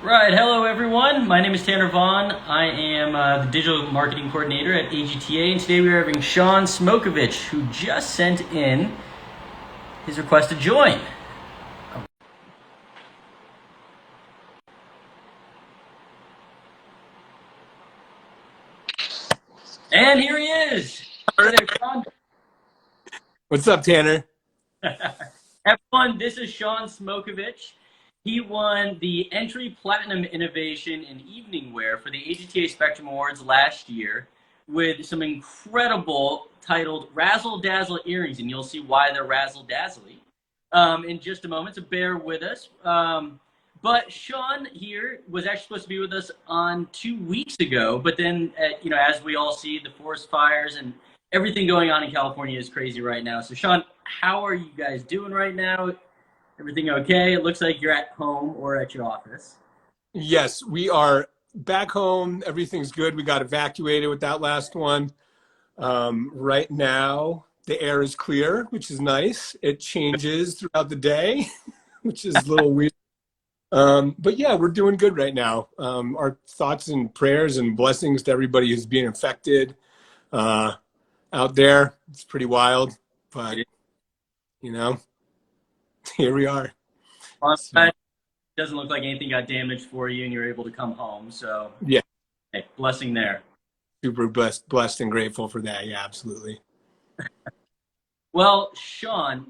Right, hello everyone. My name is Tanner Vaughn. I am the digital marketing coordinator at AGTA, and today we are having Sean Smokovich, who just sent in his request to join. And here he is. Hey there, Sean. What's up, Tanner? Everyone, this is Sean Smokovich. He won the Entry Platinum Innovation in Evening Wear for the AGTA Spectrum Awards last year with some incredible titled Razzzle Dazzle earrings, and you'll see why they're Razzzle Dazzle in just a moment, so bear with us. But Sean here was actually supposed to be with us on 2 weeks ago, but then, as we all see, the forest fires and everything going on in California is crazy right now. So Sean, how are you guys doing right now? Everything okay? It looks like you're at home or at your office. Yes, we are back home. Everything's good. We got evacuated with that last one. Right now, the air is clear, which is nice. It changes throughout the day, which is a little weird. But yeah, we're doing good right now. Our thoughts and prayers and blessings to everybody who's being affected out there. It's pretty wild, but here we are. It doesn't look like anything got damaged for you and you're able to come home. So Yeah, hey, blessing there. super blessed and grateful for that. Yeah, absolutely. Well, Sean,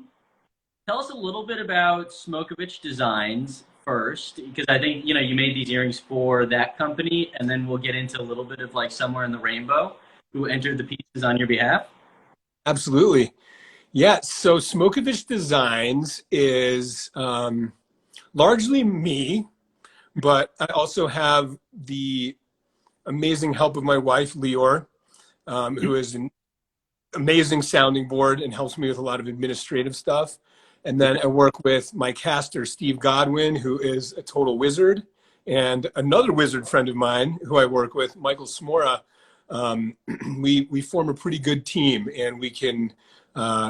tell us a little bit about Smokovich Designs first, because I think, you made these earrings for that company, and then we'll get into a little bit of like Somewhere in the Rainbow, who entered the pieces on your behalf. Absolutely. Yeah, so Smokovich Designs is largely me, but I also have the amazing help of my wife, Lior, who is an amazing sounding board and helps me with a lot of administrative stuff. And then I work with my caster, Steve Godwin, who is a total wizard, and another wizard friend of mine who I work with, Michael Smora. We form a pretty good team, and we can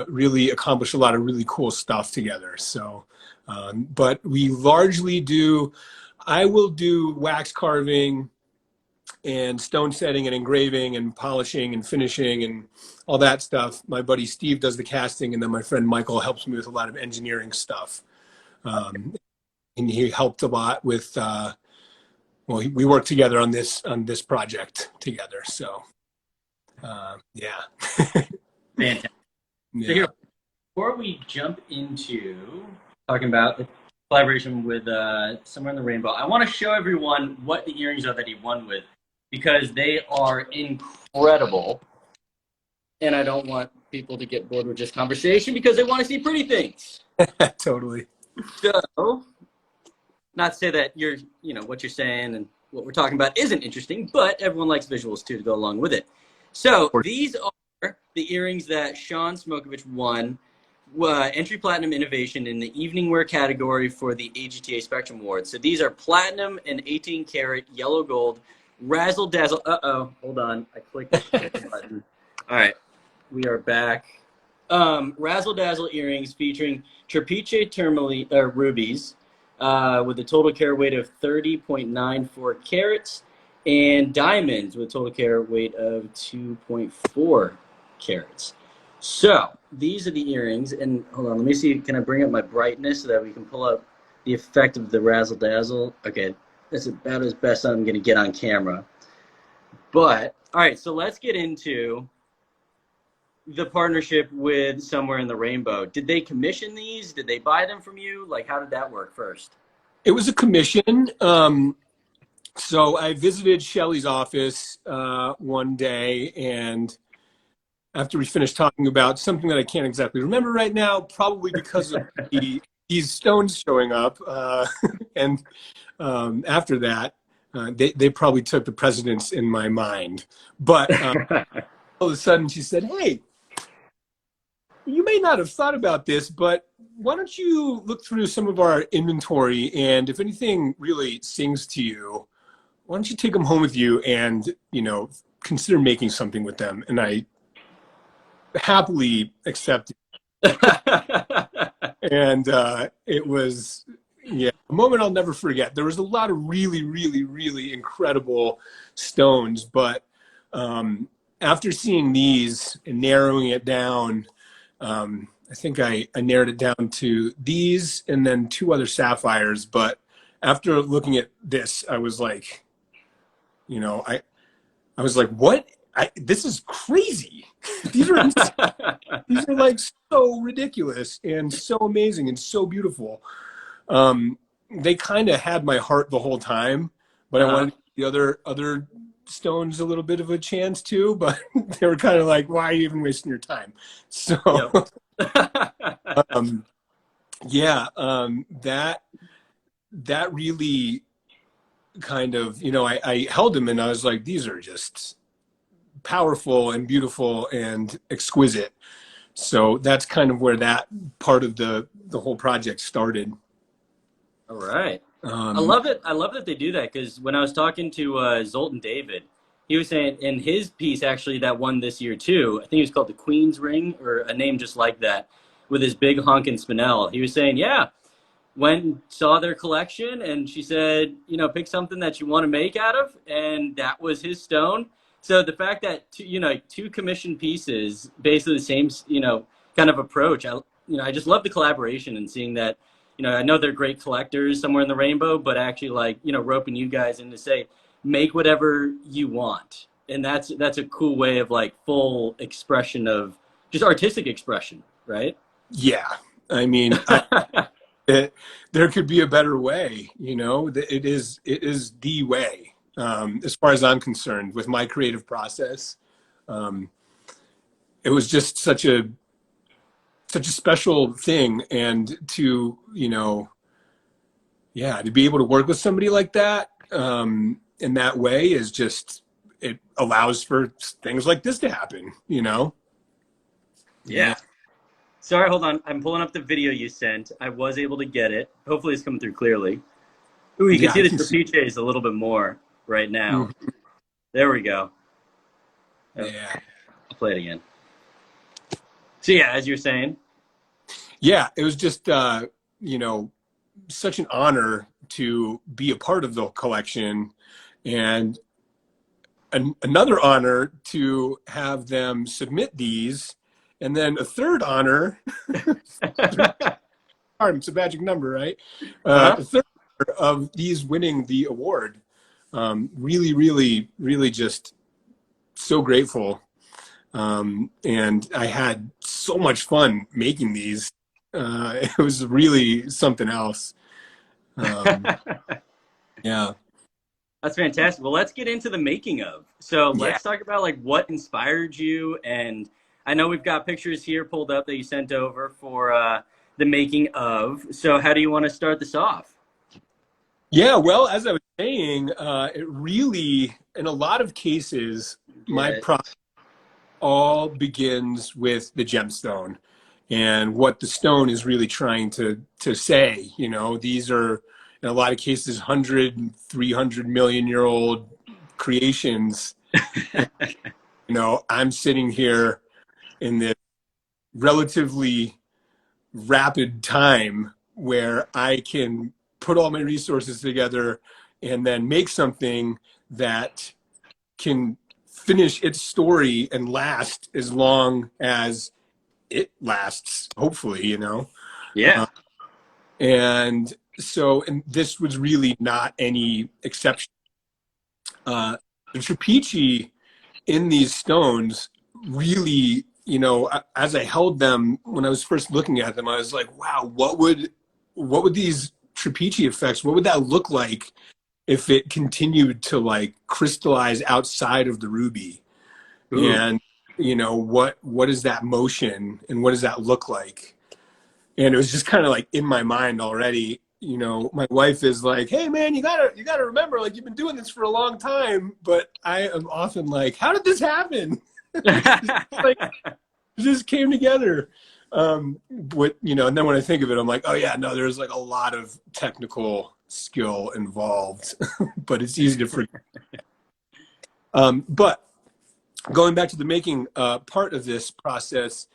really accomplish a lot of really cool stuff together. So, but we largely I will do wax carving and stone setting and engraving and polishing and finishing and all that stuff. My buddy Steve does the casting, and then my friend Michael helps me with a lot of engineering stuff. And he helped a lot with, we worked together on this project together. So, yeah. Fantastic. Yeah. So here, before we jump into talking about the collaboration with Somewhere in the Rainbow, I want to show everyone what the earrings are that he won with, because they are incredible. And I don't want people to get bored with just conversation because they want to see pretty things. Totally. So, not to say that what you're saying and what we're talking about isn't interesting, but everyone likes visuals too to go along with it. So these are the earrings that Sean Smokovich won Entry Platinum Innovation in the Evening Wear category for the AGTA Spectrum Awards. So these are platinum and 18 karat yellow gold Razzzle Dazzle. Hold on. I clicked the button. All right. We are back. Razzzle Dazzle earrings featuring trapiche rubies with a total carat weight of 30.94 carats and diamonds with a total carat weight of 2.4 carats. So these are the earrings, and hold on, let me see. Can I bring up my brightness so that we can pull up the effect of the Razzzle Dazzle? Okay, that's about as best I'm going to get on camera. But all right, so let's get into the partnership with Somewhere in the Rainbow. Did they commission these? Did they buy them from you? Like, how did that work first? It was a commission. So I visited Shelly's office one day, and after we finished talking about something that I can't exactly remember right now, probably because of these stones showing up, and after that, they probably took the precedence in my mind. But all of a sudden she said, "Hey, you may not have thought about this, but why don't you look through some of our inventory, and if anything really sings to you, why don't you take them home with you and, consider making something with them?" And I happily accepted. And it was, Yeah, a moment I'll never forget. There was a lot of really, really, really incredible stones, but after seeing these and narrowing it down, I think I narrowed it down to these and then two other sapphires. But after looking at this, I was like, you know, I was like, what? This is crazy. These are these are like so ridiculous and so amazing and so beautiful. They kind of had my heart the whole time, but I wanted the other stones a little bit of a chance too, but they were kind of like, why are you even wasting your time? So that really kind of, you know, I held them and I was like, these are just powerful and beautiful and exquisite. So that's kind of where that part of the whole project started. All right. I love it. I love that they do that, because when I was talking to Zoltan David, he was saying in his piece, actually, that won this year too, I think it was called the Queen's Ring, or a name just like that, with his big honkin' spinel. He was saying, yeah, saw their collection, and she said, you know, pick something that you want to make out of, and that was his stone. So the fact that two commissioned pieces, basically the same, you know, kind of approach, I just love the collaboration and seeing that. You know, I know they're great collectors somewhere in the rainbow, but actually, like, you know, roping you guys in to say, make whatever you want. And that's a cool way of, like, full expression of just artistic expression, right? Yeah. I mean, there could be a better way, you know. It is the way, as far as I'm concerned, with my creative process. It was just such a special thing, and to, you know, to be able to work with somebody like that in that way is just, it allows for things like this to happen, you know. Yeah. Sorry, hold on, I'm pulling up the video you sent. I was able to get it. Hopefully it's coming through clearly. Ooh, you can see the trapiches a little bit more right now. Mm-hmm. There we go. Yeah, I'll play it again. So yeah, as you're saying. Yeah, it was just, you know, such an honor to be a part of the collection, and another honor to have them submit these, and then a third honor, it's a magic number, right? A third honor of these winning the award. Really, really, really just so grateful. And I had so much fun making these. It was really something else. Yeah. That's fantastic. Well, let's get into the making of. So let's talk about, like, what inspired you. And I know we've got pictures here pulled up that you sent over for the making of. So how do you want to start this off? Yeah, well, as I was saying, it really, in a lot of cases, my process all begins with the gemstone and what the stone is really trying to say. You know, these are, in a lot of cases, 100, 300 million year old creations. You know, I'm sitting here in this relatively rapid time where I can put all my resources together and then make something that can finish its story and last as long as it lasts, hopefully, you know? Yeah. And so, and this was really not any exception. The trapiche in these stones really, you know, as I held them, when I was first looking at them, I was like, wow, what would these trapiche effects, what would that look like if it continued to, like, crystallize outside of the ruby? Ooh. And, you know, what is that motion and what does that look like? And it was just kind of like in my mind already. You know, my wife is like, hey man, you gotta remember, like, you've been doing this for a long time. But I am often like, how did this happen? Like, it just came together. You know, and then when I think of it, I'm like, oh yeah, no, there's like a lot of technical skill involved, but it's easy to forget. But going back to the making part of this process,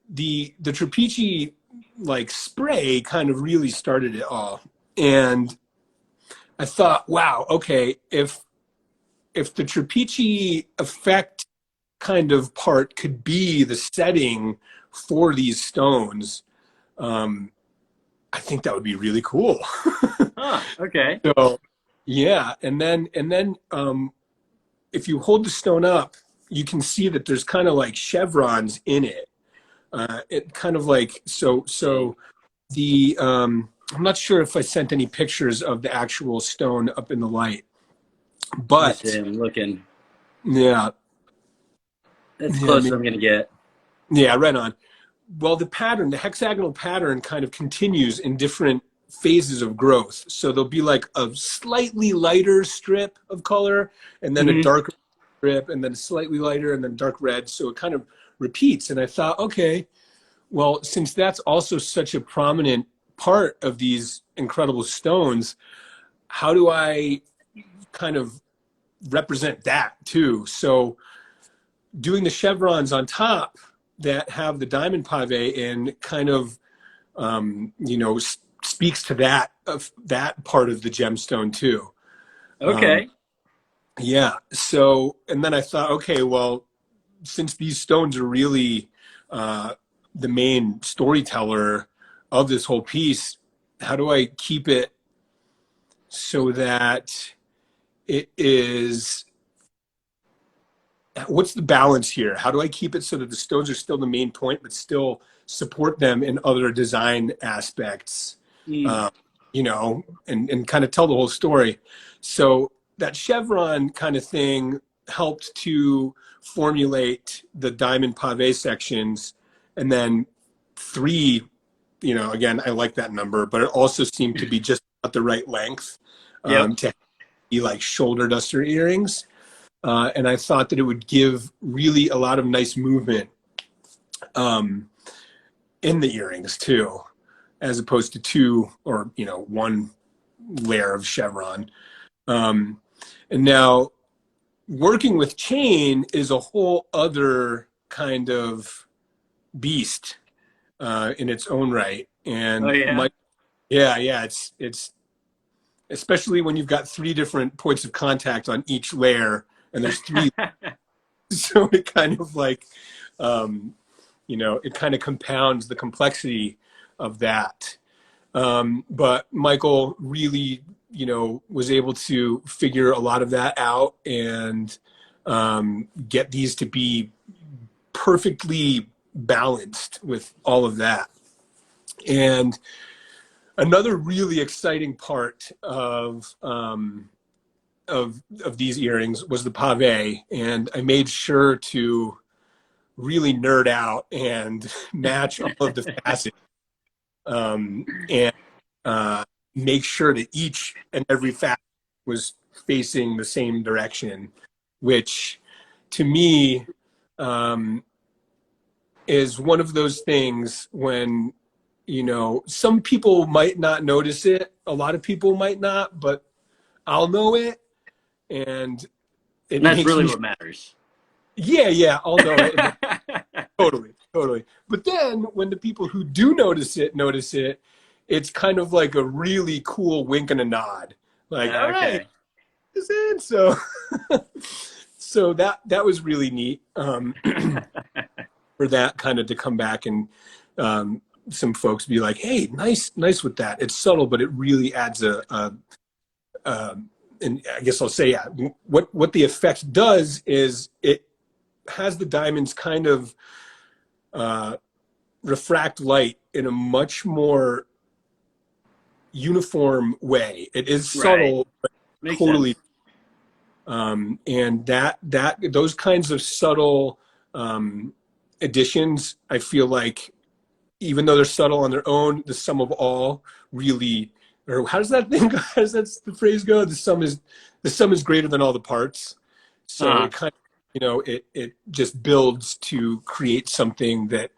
the trapiche, like, spray kind of really started it all. And I thought, wow, okay, if the trapiche effect kind of part could be the setting for these stones, I think that would be really cool. Huh, okay. So yeah, and then if you hold the stone up, you can see that there's kind of like chevrons in it. It kind of like so the I'm not sure if I sent any pictures of the actual stone up in the light, Let me but see. I'm looking. yeah, That's yeah, I close mean, as I'm gonna get. yeah, right on. Well, the pattern, the hexagonal pattern kind of continues in different phases of growth. So there'll be like a slightly lighter strip of color and then a Hmm. darker strip and then slightly lighter and then dark red. So it kind of repeats. And I thought, okay, well, since that's also such a prominent part of these incredible stones, how do I kind of represent that too? So doing the chevrons on top that have the diamond pave in kind of speaks to that of that part of the gemstone too. Um, Okay. yeah. So, and then I thought, okay, well, since these stones are really uh, the main storyteller of this whole piece, how do I keep it so that it is? What's the balance here? How do I keep it so that the stones are still the main point, but still support them in other design aspects? Mm. Uh, and kind of tell the whole story. So that chevron kind of thing helped to formulate the diamond pave sections, and then three. Again, I like that number, but it also seemed to be just at the right length Yep. to be like shoulder duster earrings. And I thought that it would give really a lot of nice movement in the earrings too, as opposed to two or one layer of chevron. And now working with chain is a whole other kind of beast in its own right. Oh And yeah. yeah, it's especially when you've got three different points of contact on each layer, and there's three. So it kind of like, it kind of compounds the complexity of that. But Michael really, was able to figure a lot of that out and get these to be perfectly balanced with all of that. And another really exciting part of these earrings was the pave, and I made sure to really nerd out and match all of the facets, and make sure that each and every facet was facing the same direction, which to me is one of those things when some people might not notice it, a lot of people might not, but I'll know it, and it And that's makes really me what matters. yeah, I'll know it. Totally. But then when the people who do notice it, it's kind of like a really cool wink and a nod. Like, all right, Okay. it's in. So so that was really neat for that kind of to come back and some folks be like, hey, nice with that. It's subtle, but it really adds and I guess I'll say, yeah, what the effect does is it has the diamonds kind of refract light in a much more uniform way. It is Right. subtle, but Makes totally. sense. And that those kinds of subtle additions, I feel like, even though they're subtle on their own, the sum of all really. Or how does that thing go? How does that the phrase go? The sum is greater than all the parts. So Uh-huh. it kind of, it just builds to create something that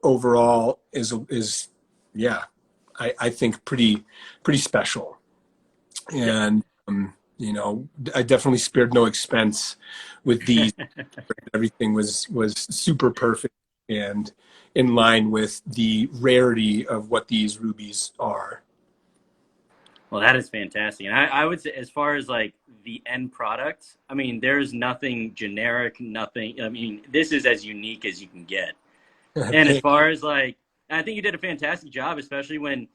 overall is yeah, I think pretty special. Yeah. And I definitely spared no expense with these. Everything was super perfect and in line with the rarity of what these rubies are. Well, that is fantastic. And I would say, as far as like the end product, I mean, there's nothing generic, nothing. I mean, this is as unique as you can get. And as far as like, I think you did a fantastic job, especially when,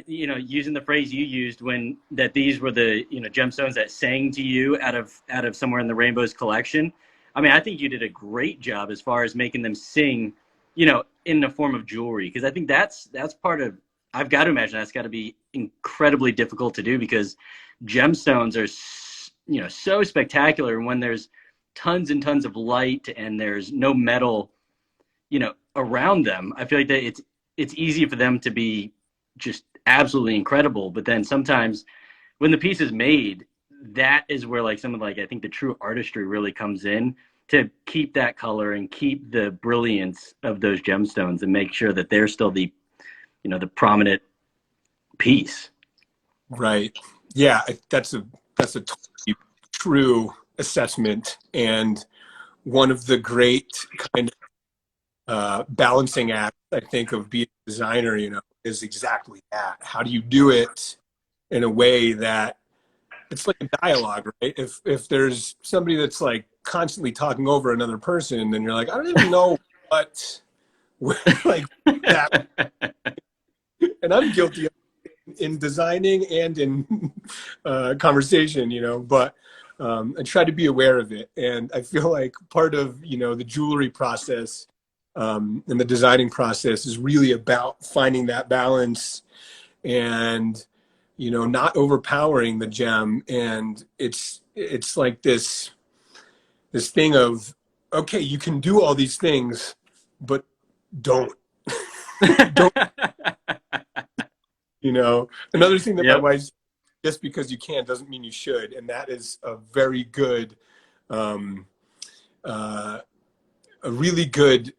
using the phrase you used when that these were the, gemstones that sang to you out of somewhere in the Rainbow's collection. I mean, I think you did a great job as far as making them sing, in the form of jewelry. Because I think that's part of, I've got to imagine that's got to be incredibly difficult to do because gemstones are, so spectacular. And when there's tons and tons of light and there's no metal, around them, I feel like that it's easy for them to be just absolutely incredible. But then sometimes when the piece is made, that is where like some of like, I think the true artistry really comes in to keep that color and keep the brilliance of those gemstones and make sure that they're still the, the prominent piece. Right. Yeah, that's a totally true assessment, and one of the great kind of balancing acts, I think, of being a designer, is exactly that. How do you do it in a way that it's like a dialogue, right? If there's somebody that's like constantly talking over another person, then you're like, I don't even know what like that. And I'm guilty of it in designing and in conversation, but I try to be aware of it. And I feel like part of, the jewelry process and the designing process is really about finding that balance and, not overpowering the gem. And it's like this thing of, okay, you can do all these things, but don't. Don't. Another thing that my wife, just because you can doesn't mean you should. And that is a very good, a really good,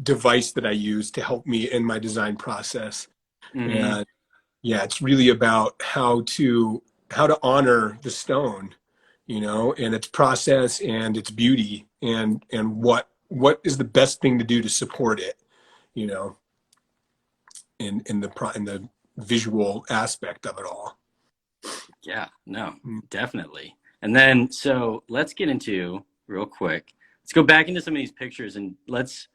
device that I use to help me in my design process. Mm-hmm. And yeah, it's really about how to honor the stone, and its process and its beauty and what is the best thing to do to support it, in the visual aspect of it all. Yeah, no, definitely. And then, so let's get into real quick. Let's go back into some of these pictures and let's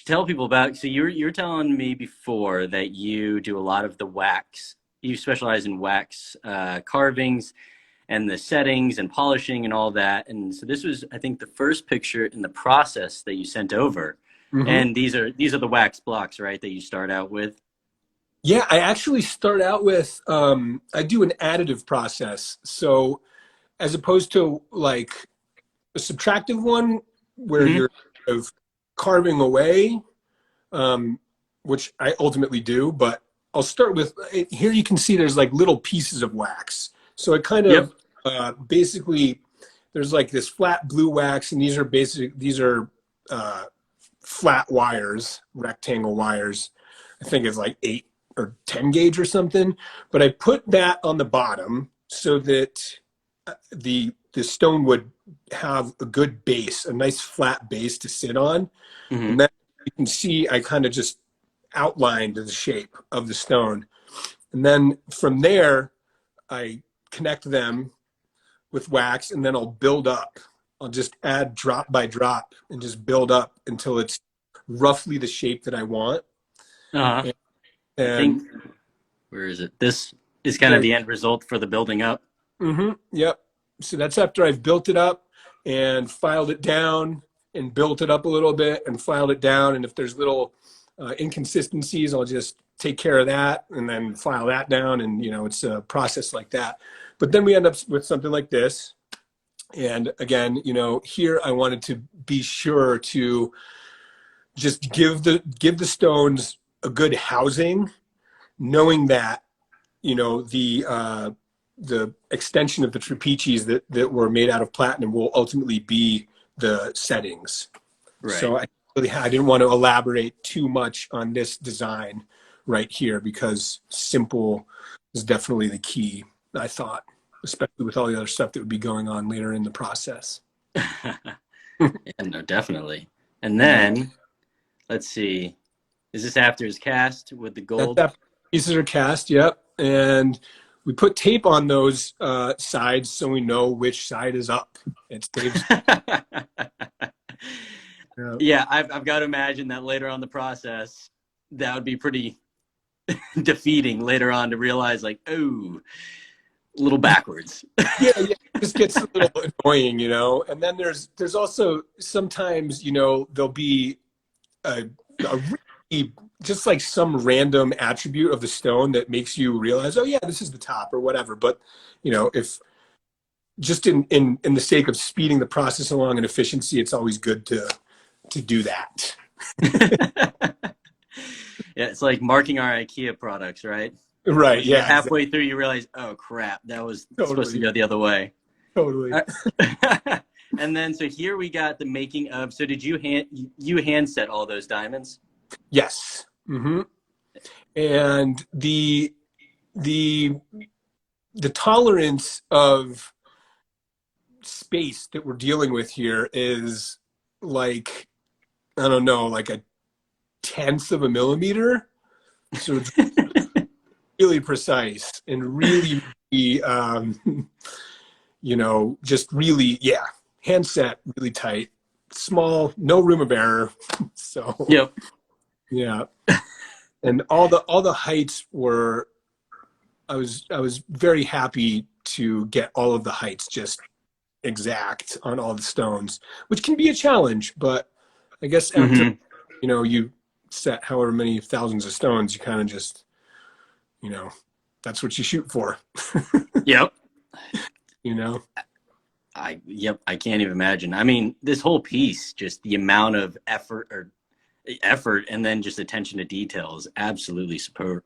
tell people about. So you're telling me before that you do a lot of the wax. You specialize in wax carvings and the settings and polishing and all that. And so this was, I think, the first picture in the process that you sent over. Mm-hmm. And these are the wax blocks, right, that you start out with? Yeah, I actually start out with, I do an additive process. So as opposed to like a subtractive one where mm-hmm. you're kind of carving away, which I ultimately do, but I'll start with, here you can see there's like little pieces of wax. So it kind of basically, there's like this flat blue wax, and these are flat wires, rectangle wires. I think it's like 8 or 10 gauge or something, but I put that on the bottom so that the stone would have a good base, a nice flat base to sit on. Mm-hmm. And then you can see I kind of just outlined the shape of the stone. And then from there, I connect them with wax, and then I'll build up. I'll just add drop by drop and just build up until it's roughly the shape that I want. Uh-huh. I think, where is it? This is kind of the end result for the building up. Mm-hmm. Yep. So that's after I've built it up and filed it down and built it up a little bit and filed it down. And if there's little inconsistencies, I'll just take care of that and then file that down. And, it's a process like that. But then we end up with something like this. And again, here I wanted to be sure to just give the stones a good housing, knowing that, the extension of the trapiches that were made out of platinum will ultimately be the settings. Right. So I didn't want to elaborate too much on this design right here because simple is definitely the key, I thought, especially with all the other stuff that would be going on later in the process. Yeah, no, definitely. And then, let's see, is this after his cast with the gold? Pieces are cast, yep. and we put tape on those sides so we know which side is up. It saves. Yeah, I've got to imagine that later on the process, that would be pretty defeating later on to realize, like, oh, a little backwards. Yeah, it just gets a little annoying, you know. And then there's also sometimes, you know, there'll be a really just like some random attribute of the stone that makes you realize, oh yeah, this is the top or whatever. But you know, if just in the sake of speeding the process along and efficiency, it's always good to do that. Yeah, it's like marking our IKEA products, right? Right. Yeah. Halfway through, you realize, oh crap, that was supposed to go the other way. Totally. And then, so here we got the making of. So did you hand set all those diamonds? Yes. Mm-hmm. And the tolerance of space that we're dealing with here is like, I don't know, like a 1/10 of a millimeter. So it's really precise and really, you know, just really, yeah, hand set, really tight, small, no room of error. So yep. Yeah. And all the heights were, I was very happy to get all of the heights just exact on all the stones, which can be a challenge, but I guess after, you know, you set however many thousands of stones, you kind of just, you know, that's what you shoot for. Yep. You know? I can't even imagine. I mean, this whole piece, just the amount of effort and then just attention to detail is absolutely superb.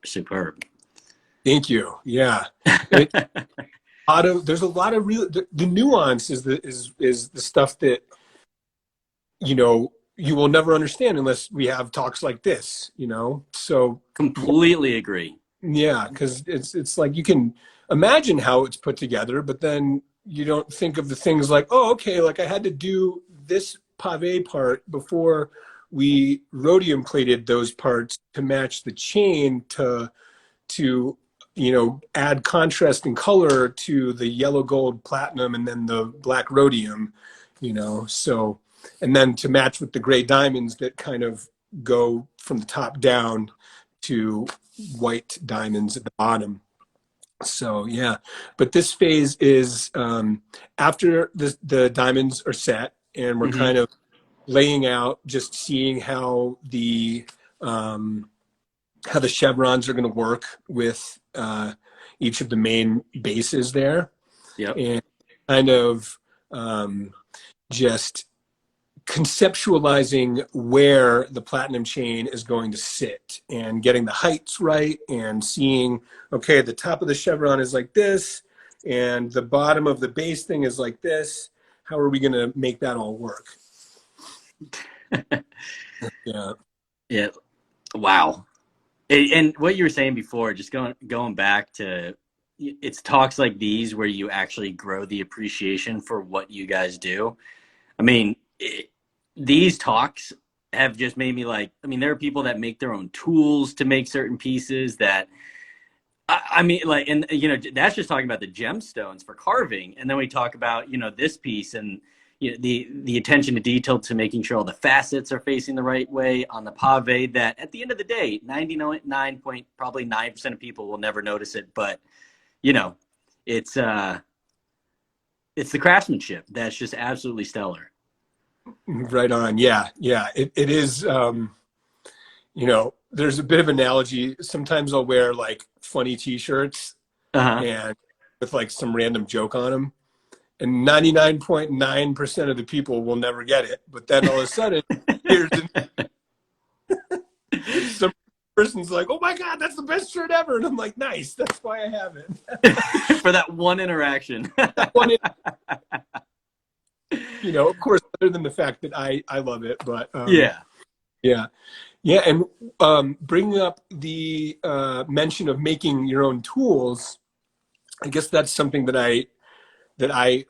Thank you. Yeah. There's a lot of real, the nuance is the stuff that, you know, you will never understand unless we have talks like this, you know? So completely agree. Yeah. Cause it's like, you can imagine how it's put together, but then you don't think of the things like, oh, okay, like I had to do this pave part before we rhodium plated those parts to match the chain to you know, add contrast and color to the yellow gold platinum and then the black rhodium, you know, so, and then to match with the gray diamonds that kind of go from the top down to white diamonds at the bottom. So yeah, but this phase is after the diamonds are set and we're kind of laying out, just seeing how the chevrons are going to work with each of the main bases there. Yep. And kind of just conceptualizing where the platinum chain is going to sit and getting the heights right and seeing, okay, the top of the chevron is like this and the bottom of the base thing is like this. How are we going to make that all work? Yeah. Yeah. Wow. And what you were saying before, just going back to, it's talks like these where you actually grow the appreciation for what you guys do. I mean, these talks have just made me like, I mean, there are people that make their own tools to make certain pieces that, I mean, like, and, you know, that's just talking about the gemstones for carving. And then we talk about, you know, this piece and, you know, the attention to detail to making sure all the facets are facing the right way on the pave, that at the end of the day, 99.9% of people will never notice it. But, you know, it's the craftsmanship that's just absolutely stellar. Right on. Yeah. Yeah. It is, you know, there's a bit of analogy. Sometimes I'll wear like funny t-shirts and with like some random joke on them. And 99.9% of the people will never get it. But then all of a sudden, some person's like, oh my God, that's the best shirt ever. And I'm like, nice. That's why I have it. For that one interaction. You know, of course, other than the fact that I love it. But yeah. And bringing up the mention of making your own tools, I guess that's something that I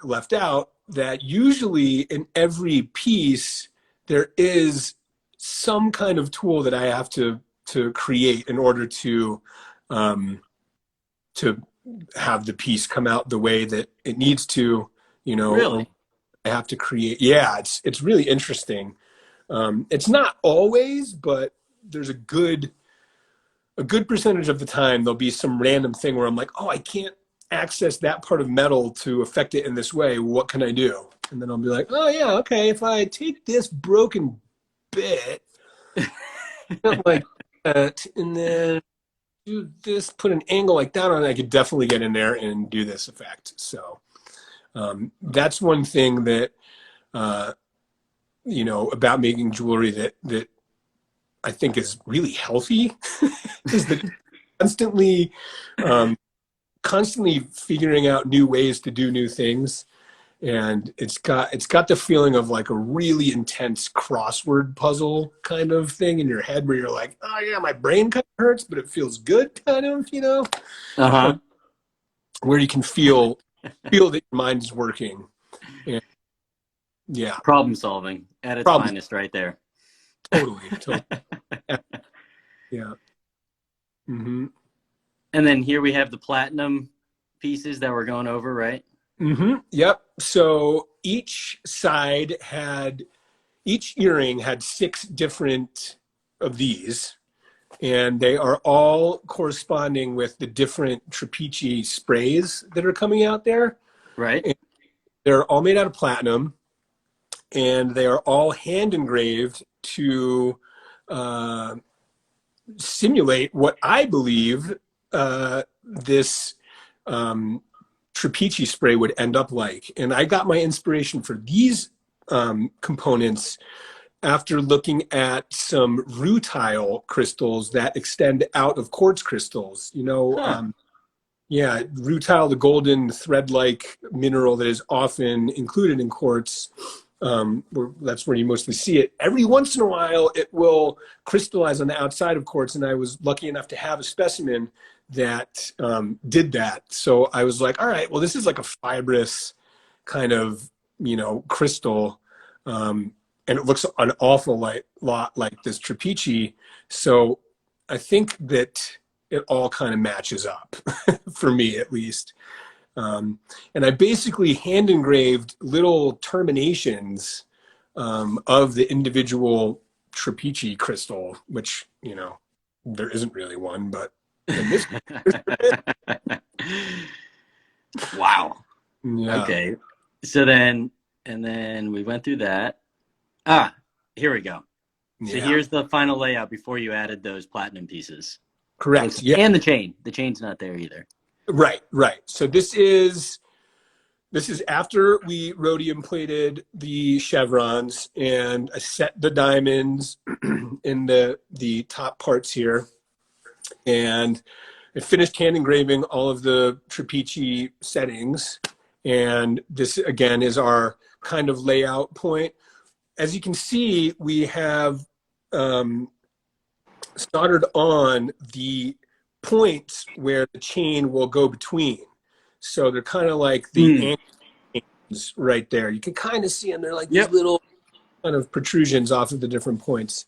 left out, that usually in every piece, there is some kind of tool that I have to create in order to to have the piece come out the way that it needs to, you know. Really? I have to create. Yeah, it's really interesting. It's not always, but there's a good percentage of the time there'll be some random thing where I'm like, oh, I can't access that part of metal to affect it in this way. What can I do? And then I'll be like, oh yeah, okay. If I take this broken bit, like that, and then do this, put an angle like that on it, I could definitely get in there and do this effect. So that's one thing that you know, about making jewelry that I think is really healthy is that constantly figuring out new ways to do new things. And it's got the feeling of like a really intense crossword puzzle kind of thing in your head where you're like, oh yeah, my brain kind of hurts, but it feels good kind of, you know, where you can feel that your mind is working. And yeah. Problem solving at its finest right there. Totally. Yeah. Mm-hmm. And then here we have the platinum pieces that we're going over, right? Mm-hmm. Yep. So each earring had 6 different of these, and they are all corresponding with the different trapiche sprays that are coming out there. Right. And they're all made out of platinum, and they are all hand engraved to simulate what I believe this trapiche spray would end up like. And I got my inspiration for these components after looking at some rutile crystals that extend out of quartz crystals. You know, yeah, rutile, the golden thread-like mineral that is often included in quartz. That's where you mostly see it. Every once in a while, it will crystallize on the outside of quartz, and I was lucky enough to have a specimen that did that. So I was like, all right, well, this is like a fibrous kind of, you know, crystal, and it looks an awful lot like this trapiche. So I think that it all kind of matches up for me, at least. And I basically hand engraved little terminations of the individual trapiche crystal, which, you know, there isn't really one, but in this wow. Yeah. Okay. So then we went through that. Here we go. So here's the final layout before you added those platinum pieces. Correct. Yeah. And the chain. The chain's not there either. Right. So this is after we rhodium plated the chevrons, and I set the diamonds in the top parts here, and I finished hand engraving all of the trapiche settings. And this again is our kind of layout point. As you can see, we have soldered on the points where the chain will go between. So they're kind of like the anchors right there. You can kind of see them. They're like these little kind of protrusions off of the different points.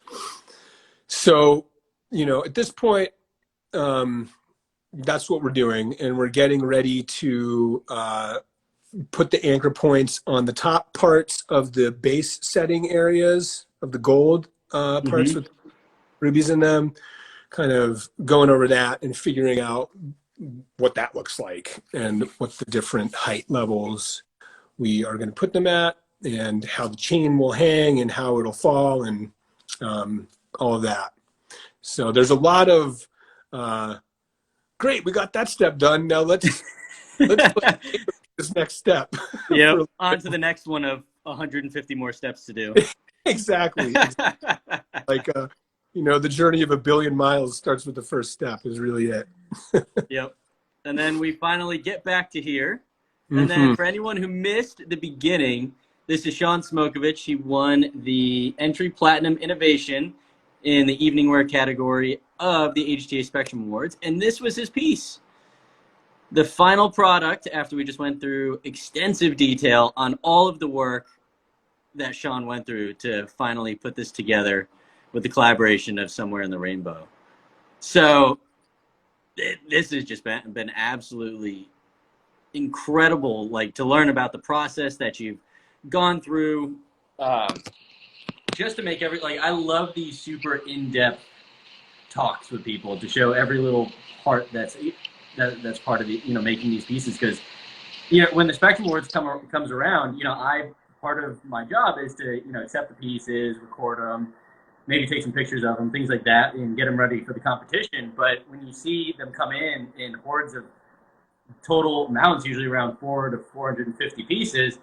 So, you know, at this point, that's what we're doing. And we're getting ready to put the anchor points on the top parts of the base setting areas of the gold parts with rubies in them, kind of going over that and figuring out what that looks like and what the different height levels we are going to put them at, and how the chain will hang and how it'll fall, and all of that. So there's a lot of great, we got that step done. Now let's this next step. Yep. On to the next one of 150 more steps to do. Exactly. Like you know, the journey of 1 billion miles starts with the first step is really it. Yep. And then we finally get back to here. And then for anyone who missed the beginning, this is Sean Smokovich. He won the Entry Platinum Innovation in the evening wear category of the AGTA Spectrum Awards. And this was his piece. The final product, after we just went through extensive detail on all of the work that Sean went through to finally put this together with the collaboration of Somewhere in the Rainbow. So this has just been absolutely incredible, like to learn about the process that you've gone through, just to make like I love these super in-depth talks with people to show every little part that's part of the making these pieces, because when the Spectrum Awards comes around, part of my job is to accept the pieces, record them, maybe take some pictures of them, things like that, and get them ready for the competition. But when you see them come in hordes of total amounts, usually around 400 to 450 pieces,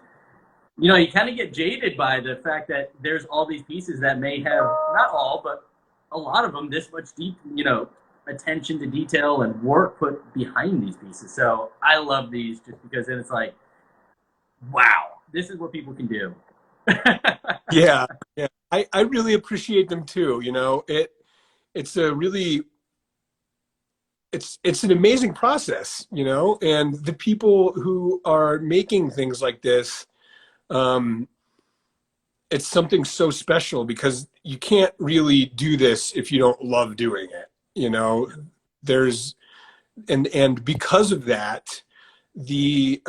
you kind of get jaded by the fact that there's all these pieces that may have, not all, but a lot of them, this much deep, attention to detail and work put behind these pieces. So I love these just because then it's like, wow, this is what people can do. Yeah. I really appreciate them too. It's a really, it's an amazing process, and the people who are making things like this, it's something so special because you can't really do this if you don't love doing it. There's, and because of that, the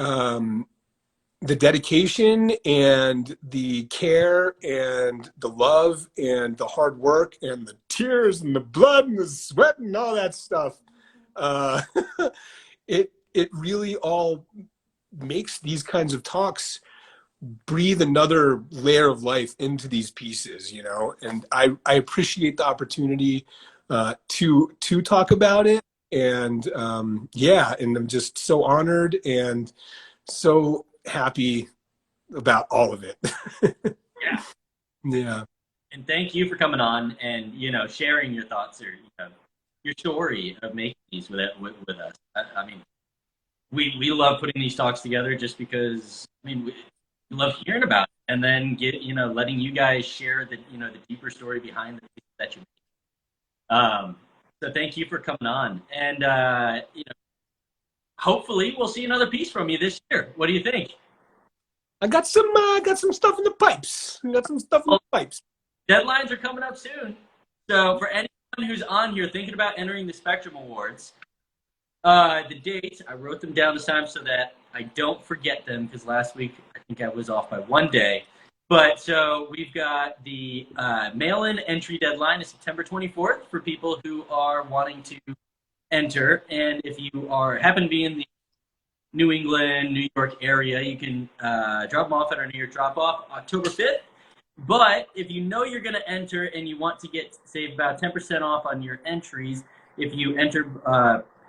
dedication and the care and the love and the hard work and the tears and the blood and the sweat and all that stuff, it really all makes these kinds of talks breathe another layer of life into these pieces, and I appreciate the opportunity to talk about it. And and I'm just so honored and so happy about all of it. Yeah. Yeah. And thank you for coming on and, sharing your thoughts or your story of making these with us. I mean, we love putting these talks together just because, we love hearing about it, and then letting you guys share the deeper story behind the pieces that you make. So thank you for coming on, and hopefully we'll see another piece from you this year. What do you think? I got some stuff in the pipes. Deadlines are coming up soon. So for anyone who's on here thinking about entering the Spectrum Awards, the dates, I wrote them down this time so that I don't forget them, because last week I think I was off by one day. But so we've got the mail-in entry deadline is September 24th for people who are wanting to enter. And if you happen to be in the New England, New York area, you can drop them off at our New York drop-off October 5th. But if you're going to enter and you want to save about 10% off on your entries, if you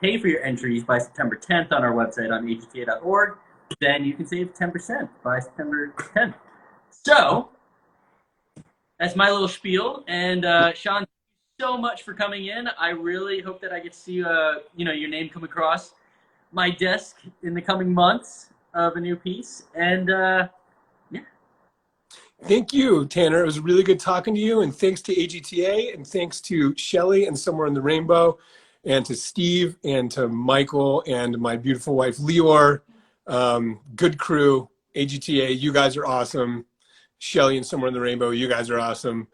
pay for your entries by September 10th on our website on agta.org, then you can save 10% by September 10th. So that's my little spiel. And Sean, thank you so much for coming in. I really hope that I get to see your name come across my desk in the coming months of a new piece. And Thank you, Tanner. It was really good talking to you, and thanks to AGTA, and thanks to Shelly and Somewhere in the Rainbow, and to Steve, and to Michael, and my beautiful wife, Leor. Good crew, AGTA, you guys are awesome. Shelly and Somewhere in the Rainbow, you guys are awesome.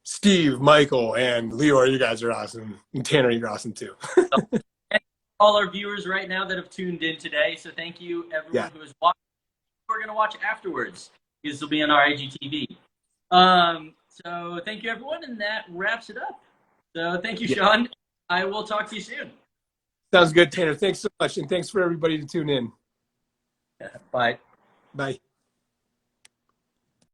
Steve, Michael, and Leor, you guys are awesome. And Tanner, you're awesome too. All our viewers right now that have tuned in today. So thank you, everyone who is watching. We're going to watch afterwards. This will be on our IGTV. So thank you, everyone, and that wraps it up. So thank you, Sean. I will talk to you soon. Sounds good, Tanner. Thanks so much, and thanks for everybody to tune in. Bye. Bye.